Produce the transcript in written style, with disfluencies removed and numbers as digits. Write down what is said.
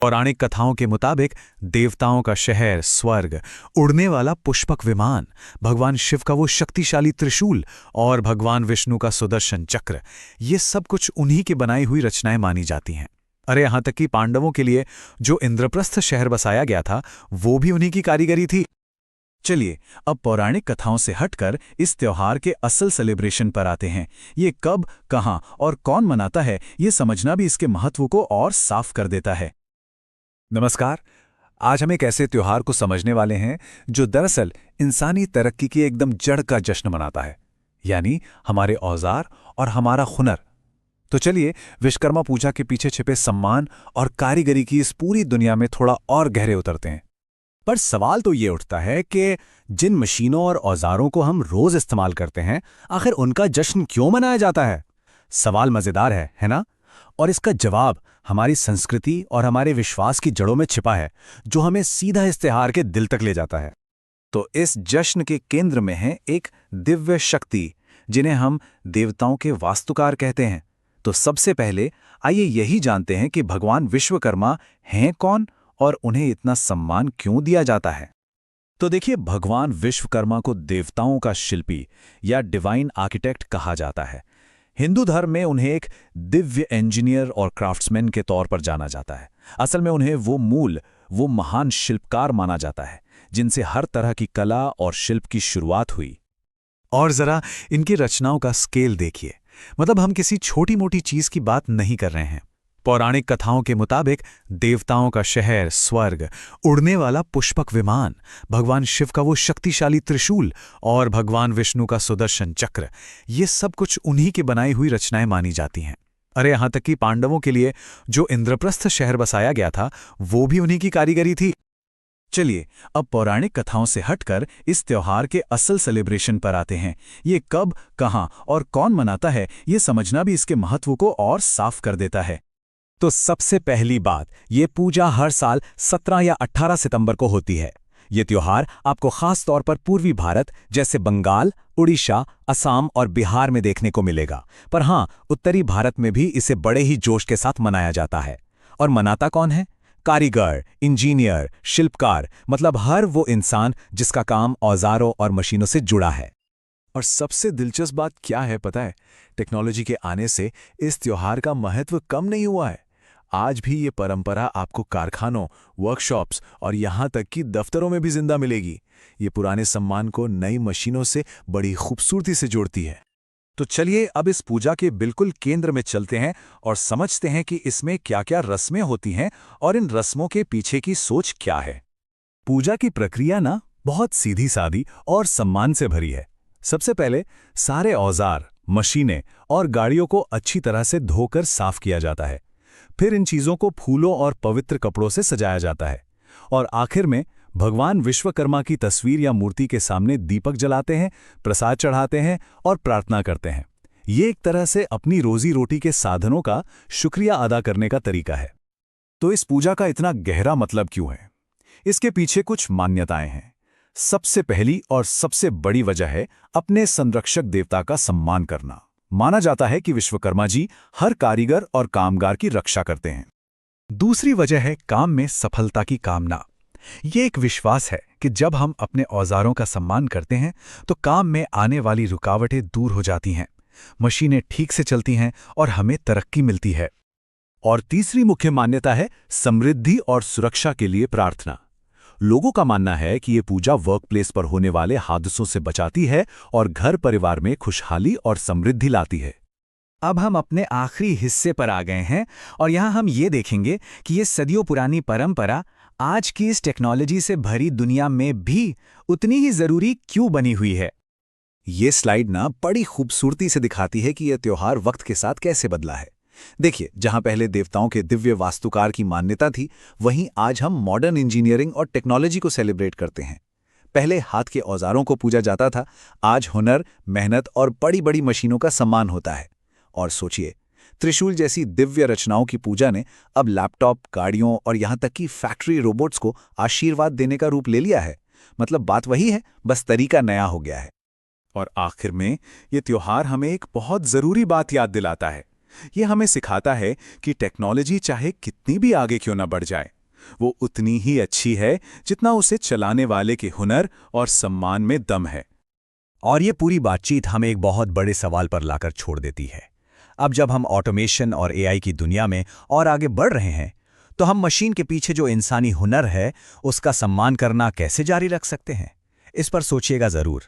पौराणिक कथाओं के मुताबिक देवताओं का शहर स्वर्ग, उड़ने वाला पुष्पक विमान, भगवान शिव का वो शक्तिशाली त्रिशूल और भगवान विष्णु का सुदर्शन चक्र, ये सब कुछ उन्हीं की बनाई हुई रचनाएं मानी जाती हैं। अरे यहां तक कि पांडवों के लिए जो इंद्रप्रस्थ शहर बसाया गया था, वो भी उन्हीं की कारीगरी थी। चलिए अब पौराणिक कथाओं से हटकर इस त्योहार के असल सेलिब्रेशन पर आते हैं। ये कब, कहां और कौन मनाता है, ये समझना भी इसके महत्व को और साफ कर देता है। नमस्कार। आज हम एक ऐसे त्योहार को समझने वाले हैं जो दरअसल इंसानी तरक्की की एकदम जड़ का जश्न मनाता है, यानी हमारे औजार और हमारा हुनर। तो चलिए विश्वकर्मा पूजा के पीछे छिपे सम्मान और कारीगरी की इस पूरी दुनिया में थोड़ा और गहरे उतरते हैं। पर सवाल तो ये उठता है कि जिन मशीनों और औजारों को हम रोज इस्तेमाल करते हैं, आखिर उनका जश्न क्यों मनाया जाता है? सवाल मजेदार है ना? और इसका जवाब हमारी संस्कृति और हमारे विश्वास की जड़ों में छिपा है, जो हमें सीधा इस त्योहार के दिल तक ले जाता है। तो इस जश्न के केंद्र में है एक दिव्य शक्ति, जिन्हें हम देवताओं के वास्तुकार कहते हैं। तो सबसे पहले आइए यही जानते हैं कि भगवान विश्वकर्मा हैं कौन और उन्हें इतना सम्मान क्यों दिया जाता है। तो देखिए, भगवान विश्वकर्मा को देवताओं का शिल्पी या डिवाइन आर्किटेक्ट कहा जाता है। हिंदू धर्म में उन्हें एक दिव्य इंजीनियर और क्राफ्ट्समैन के तौर पर जाना जाता है। असल में उन्हें वो महान शिल्पकार माना जाता है जिनसे हर तरह की कला और शिल्प की शुरुआत हुई। और जरा इनकी रचनाओं का स्केल देखिए, मतलब हम किसी छोटी मोटी चीज की बात नहीं कर रहे हैं। पौराणिक कथाओं के मुताबिक देवताओं का शहर स्वर्ग, उड़ने वाला पुष्पक विमान, भगवान शिव का वो शक्तिशाली त्रिशूल और भगवान विष्णु का सुदर्शन चक्र, ये सब कुछ उन्हीं की बनाई हुई रचनाएं मानी जाती हैं। अरे यहां तक कि पांडवों के लिए जो इंद्रप्रस्थ शहर बसाया गया था, वो भी उन्हीं की कारीगरी थी। चलिए अब पौराणिक कथाओं से हटकर इस त्योहार के असल सेलिब्रेशन पर आते हैं। ये कब, कहां और कौन मनाता है, ये समझना भी इसके महत्व को और साफ कर देता है। तो सबसे पहली बात, ये पूजा हर साल 17 या 18 सितंबर को होती है। ये त्योहार आपको खास तौर पर पूर्वी भारत जैसे बंगाल, उड़ीसा, असम और बिहार में देखने को मिलेगा। पर हाँ, उत्तरी भारत में भी इसे बड़े ही जोश के साथ मनाया जाता है। और मनाता कौन है? कारीगर, इंजीनियर, शिल्पकार, मतलब हर वो इंसान जिसका काम औजारों और मशीनों से जुड़ा है। और सबसे दिलचस्प बात क्या है पता है? टेक्नोलॉजी के आने से इस त्योहार का महत्व कम नहीं हुआ है। आज भी ये परंपरा आपको कारखानों, वर्कशॉप्स और यहाँ तक कि दफ्तरों में भी जिंदा मिलेगी। ये पुराने सम्मान को नई मशीनों से बड़ी खूबसूरती से जोड़ती है। तो चलिए अब इस पूजा के बिल्कुल केंद्र में चलते हैं और समझते हैं कि इसमें क्या-क्या रस्में होती हैं और इन रस्मों के पीछे की सोच क्या है। पूजा की प्रक्रिया ना बहुत सीधी सादी और सम्मान से भरी है। सबसे पहले सारे औजार, मशीनें और गाड़ियों को अच्छी तरह से धोकर साफ किया जाता है। फिर इन चीजों को फूलों और पवित्र कपड़ों से सजाया जाता है और आखिर में भगवान विश्वकर्मा की तस्वीर या मूर्ति के सामने दीपक जलाते हैं, प्रसाद चढ़ाते हैं और प्रार्थना करते हैं। ये एक तरह से अपनी रोजी रोटी के साधनों का शुक्रिया अदा करने का तरीका है। तो इस पूजा का इतना गहरा मतलब क्यों है? इसके पीछे कुछ मान्यताएं हैं। सबसे पहली और सबसे बड़ी वजह है अपने संरक्षक देवता का सम्मान करना। माना जाता है कि विश्वकर्मा जी हर कारीगर और कामगार की रक्षा करते हैं। दूसरी वजह है काम में सफलता की कामना। ये एक विश्वास है कि जब हम अपने औजारों का सम्मान करते हैं तो काम में आने वाली रुकावटें दूर हो जाती हैं, मशीनें ठीक से चलती हैं और हमें तरक्की मिलती है। और तीसरी मुख्य मान्यता है समृद्धि और सुरक्षा के लिए प्रार्थना। लोगों का मानना है कि ये पूजा वर्कप्लेस पर होने वाले हादसों से बचाती है और घर परिवार में खुशहाली और समृद्धि लाती है। अब हम अपने आखिरी हिस्से पर आ गए हैं और यहाँ हम ये देखेंगे कि ये सदियों पुरानी परंपरा आज की इस टेक्नोलॉजी से भरी दुनिया में भी उतनी ही जरूरी क्यों बनी हुई है। ये स्लाइड ना बड़ी खूबसूरती से दिखाती है कि यह त्योहार वक्त के साथ कैसे बदला है। देखिए, जहां पहले देवताओं के दिव्य वास्तुकार की मान्यता थी, वहीं आज हम मॉडर्न इंजीनियरिंग और टेक्नोलॉजी को सेलिब्रेट करते हैं। पहले हाथ के औजारों को पूजा जाता था, आज हुनर, मेहनत और बड़ी बड़ी मशीनों का सम्मान होता है। और सोचिए, त्रिशूल जैसी दिव्य रचनाओं की पूजा ने अब लैपटॉप, गाड़ियों और यहां तक कि फैक्ट्री रोबोट्स को आशीर्वाद देने का रूप ले लिया है। मतलब बात वही है, बस तरीका नया हो गया है। और आखिर में ये त्योहार हमें एक बहुत जरूरी बात याद दिलाता है। ये हमें सिखाता है कि टेक्नोलॉजी चाहे कितनी भी आगे क्यों न बढ़ जाए, वो उतनी ही अच्छी है जितना उसे चलाने वाले के हुनर और सम्मान में दम है। और ये पूरी बातचीत हमें एक बहुत बड़े सवाल पर लाकर छोड़ देती है। अब जब हम ऑटोमेशन और एआई की दुनिया में और आगे बढ़ रहे हैं, तो हम मशीन के पीछे जो इंसानी हुनर है, उसका सम्मान करना कैसे जारी रख सकते हैं? इस पर सोचिएगा ज़रूर।